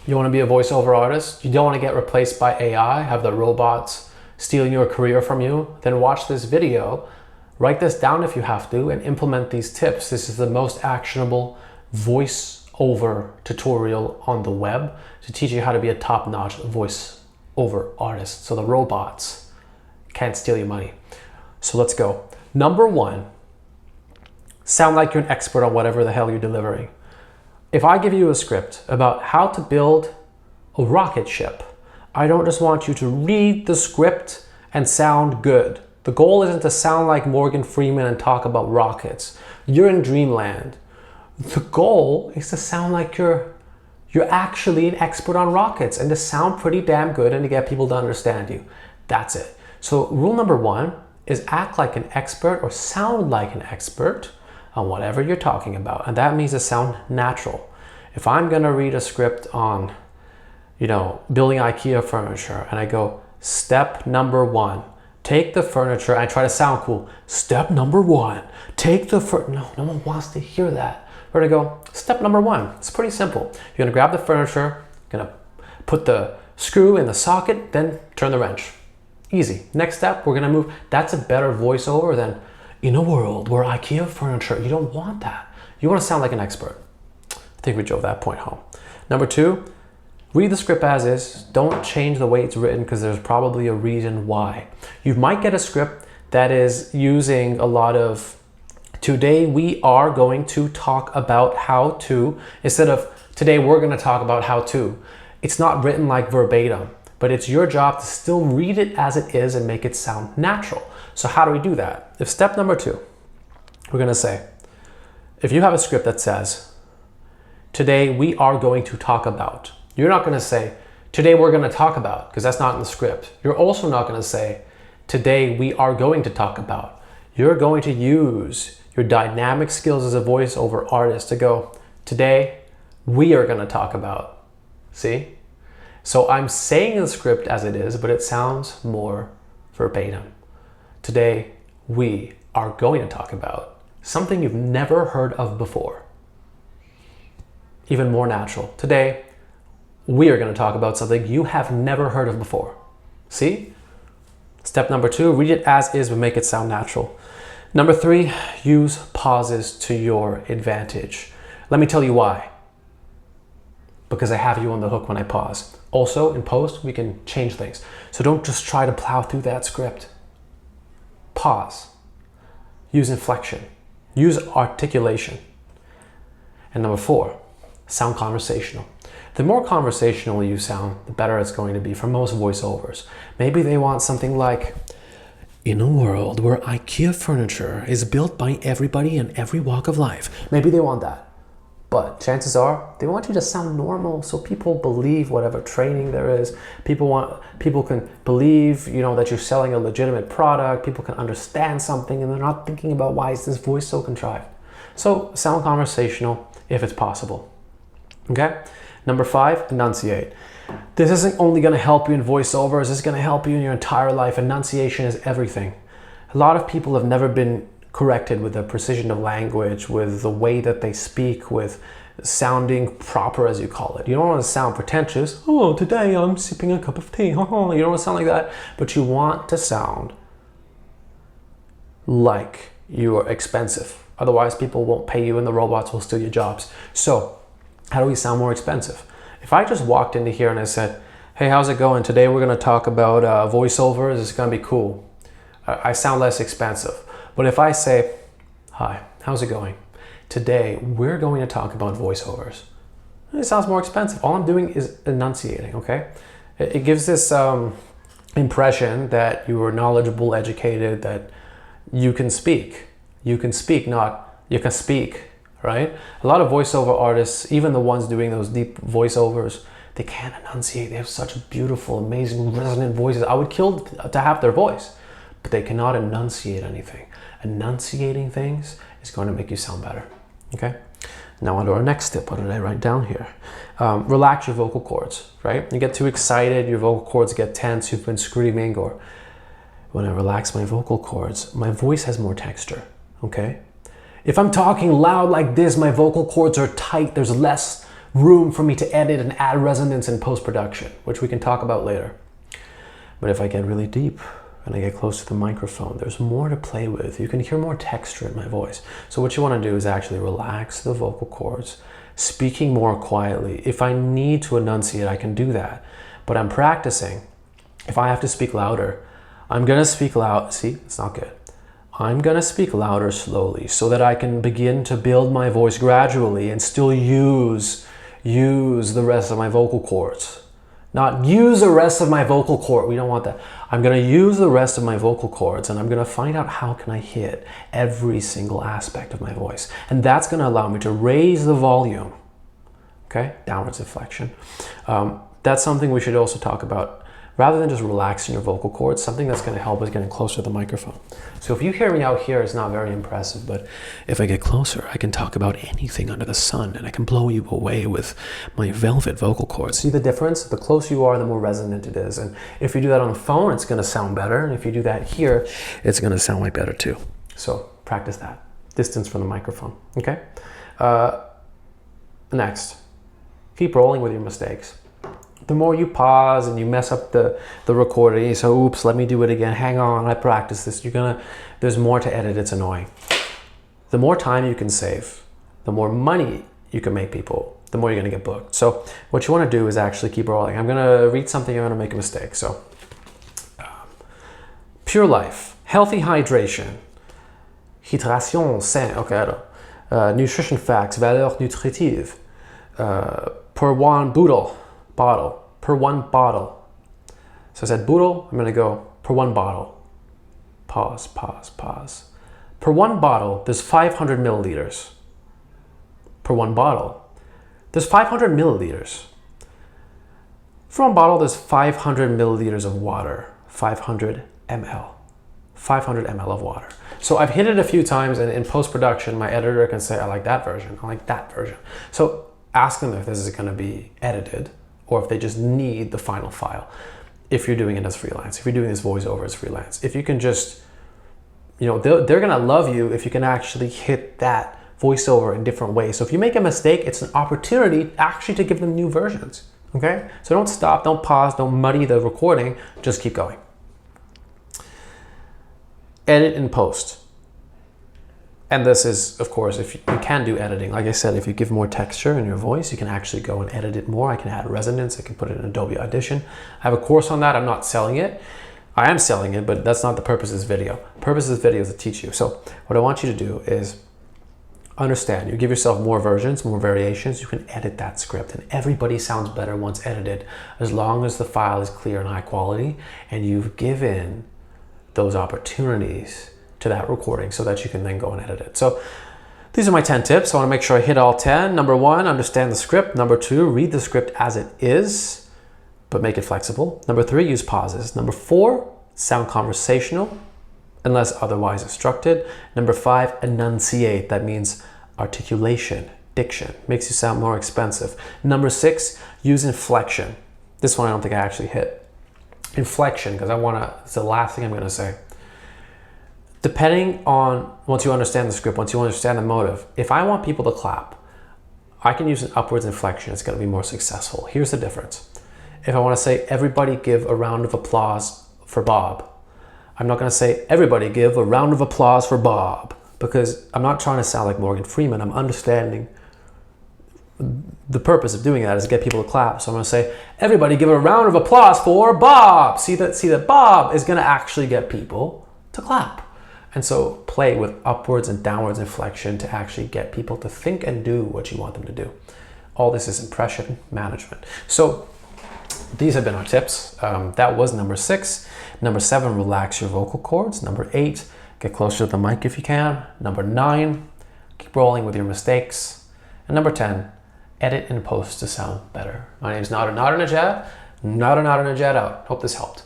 You want to be a voiceover artist? You don't want to get replaced by AI, have the robots stealing your career from you? Then watch this video, write this down if you have to, and implement these tips. This is the most actionable voiceover tutorial on the web to teach you how to be a top-notch voiceover artist, so the robots can't steal your money. So let's go. Number one, sound like you're an expert on whatever the hell you're delivering. If I give you a script about how to build a rocket ship, I don't just want you to read the script and sound good. The goal isn't to sound like Morgan Freeman and talk about rockets. You're in dreamland. The goal is to sound like you're actually an expert on rockets and to sound pretty damn good and to get people to understand you. That's it. So rule number one is act like an expert or sound like an expert on whatever you're talking about. And that means to sound natural. If I'm gonna read a script on, building IKEA furniture and I go, step number one, take the furniture, and I try to sound cool. Step number one, take the furniture. No one wants to hear that. We're gonna go, step number one. It's pretty simple. You're gonna grab the furniture, gonna put the screw in the socket, then turn the wrench. Easy. Next step, we're gonna move. That's a better voiceover than, in a world where IKEA furniture, you don't want that. You want to sound like an expert. I think we drove that point home. Number two, read the script as is. Don't change the way it's written because there's probably a reason why. You might get a script that is using a lot of, today we are going to talk about how to, instead of today we're going to talk about how to. It's not written like verbatim, but it's your job to still read it as it is and make it sound natural. So how do we do that? If step number two, we're gonna say, if you have a script that says, today we are going to talk about, you're not gonna say, today we're gonna talk about, because that's not in the script. You're also not gonna say, today we are going to talk about. You're going to use your dynamic skills as a voiceover artist to go, today we are gonna talk about. See? So I'm saying the script as it is, but it sounds more verbatim. Today, we are going to talk about something you've never heard of before. Even more natural. Today, we are going to talk about something you have never heard of before. See? Step number two, read it as is, but make it sound natural. Number three, use pauses to your advantage. Let me tell you why. Because I have you on the hook when I pause. Also, in post, we can change things. So don't just try to plow through that script. Pause. Use inflection. Use articulation. And number four, sound conversational. The more conversational you sound, the better it's going to be for most voiceovers. Maybe they want something like, in a world where IKEA furniture is built by everybody in every walk of life. Maybe they want that. But chances are they want you to sound normal so people believe whatever training there is. People can believe, that you're selling a legitimate product. People can understand something and they're not thinking about why is this voice so contrived. So sound conversational if it's possible. Okay? Number five, enunciate. This isn't only going to help you in voiceovers, this is going to help you in your entire life. Enunciation is everything. A lot of people have never been corrected with the precision of language, with the way that they speak, with sounding proper, as you call it. You don't want to sound pretentious. Oh, today I'm sipping a cup of tea. You don't want to sound like that, but you want to sound like you are expensive. Otherwise, people won't pay you and the robots will steal your jobs. So how do we sound more expensive? If I just walked into here and I said, hey, how's it going? Today we're going to talk about voiceovers. It's going to be cool. I sound less expensive. But if I say, hi, how's it going? Today, we're going to talk about voiceovers. It sounds more expensive. All I'm doing is enunciating, okay? It gives this impression that you are knowledgeable, educated, that you can speak. You can speak, not you can speak, right? A lot of voiceover artists, even the ones doing those deep voiceovers, they can't enunciate. They have such beautiful, amazing, resonant voices. I would kill to have their voice, but they cannot enunciate anything. Enunciating things is going to make you sound better. Okay, now on to our next tip. What did I write down here? Relax your vocal cords, right? You get too excited, your vocal cords get tense, you've been screaming, or when I relax my vocal cords, my voice has more texture, okay? If I'm talking loud like this, my vocal cords are tight, there's less room for me to edit and add resonance in post-production, which we can talk about later. But if I get really deep and I get close to the microphone, there's more to play with. You can hear more texture in my voice. So what you want to do is actually relax the vocal cords, speaking more quietly. If I need to enunciate, I can do that. But I'm practicing. If I have to speak louder, I'm going to speak loud. See, it's not good. I'm going to speak louder slowly so that I can begin to build my voice gradually and still use the rest of my vocal cords. Not use the rest of my vocal cord. We don't want that. I'm going to use the rest of my vocal cords and I'm going to find out how can I hit every single aspect of my voice. And that's going to allow me to raise the volume. Okay, downwards inflection. That's something we should also talk about. Rather than just relaxing your vocal cords, something that's going to help is getting closer to the microphone. So if you hear me out here, it's not very impressive, but if I get closer, I can talk about anything under the sun and I can blow you away with my velvet vocal cords. See the difference? The closer you are, the more resonant it is. And if you do that on the phone, it's going to sound better. And if you do that here, it's going to sound way better too. So practice that. Distance from the microphone. Okay? Next, keep rolling with your mistakes. The more you pause and you mess up the recording, you say, oops, let me do it again. Hang on, I practiced this. There's more to edit, it's annoying. The more time you can save, the more money you can make people, the more you're gonna get booked. So what you wanna do is actually keep rolling. I'm gonna read something, I'm gonna make a mistake. So, pure life, healthy hydration, hydration sain, okay, alors, nutrition facts, valeurs nutritives, per one bottle, per one bottle. So I said bottle, I'm gonna go per one bottle. Pause, pause, pause. Per one bottle, there's 500 milliliters. Per one bottle, there's 500 milliliters. For one bottle, there's 500 milliliters of water, 500 ml. 500 ml of water. So I've hit it a few times and in post-production, my editor can say, I like that version, I like that version. So ask them if this is gonna be edited or if they just need the final file. If you're doing it as freelance, if you're doing this voiceover as freelance, if you can just, they're gonna love you if you can actually hit that voiceover in different ways. So if you make a mistake, it's an opportunity actually to give them new versions, okay? So don't stop, don't pause, don't muddy the recording, just keep going. Edit in post. And this is, of course, if you can do editing. Like I said, if you give more texture in your voice, you can actually go and edit it more. I can add resonance. I can put it in Adobe Audition. I have a course on that. I'm not selling it. I am selling it, but that's not the purpose of this video. The purpose of this video is to teach you. So what I want you to do is understand. You give yourself more versions, more variations. You can edit that script. And everybody sounds better once edited, as long as the file is clear and high quality, and you've given those opportunities to that recording so that you can then go and edit it. So these are my 10 tips. I want to make sure I hit all 10. Number 1, understand the script. Number 2, read the script as it is, but make it flexible. Number 3, use pauses. Number 4, sound conversational unless otherwise instructed. Number 5, enunciate. That means articulation, diction. Makes you sound more expensive. Number 6, use inflection. This one I don't think I actually hit. Inflection, because it's the last thing I'm going to say. Depending on, once you understand the script, once you understand the motive, if I want people to clap, I can use an upwards inflection. It's going to be more successful. Here's the difference. If I want to say, everybody give a round of applause for Bob, I'm not going to say, everybody give a round of applause for Bob, because I'm not trying to sound like Morgan Freeman. I'm understanding the purpose of doing that is to get people to clap. So I'm going to say, everybody give a round of applause for Bob. See that Bob is going to actually get people to clap. And so play with upwards and downwards inflection to actually get people to think and do what you want them to do. All this is impression management. So these have been our tips. That was number 6. Number 7, relax your vocal cords. Number 8, get closer to the mic if you can. Number 9, keep rolling with your mistakes. And number 10, edit in post to sound better. My name is Nadernejad. Nadernejad out. Hope this helped.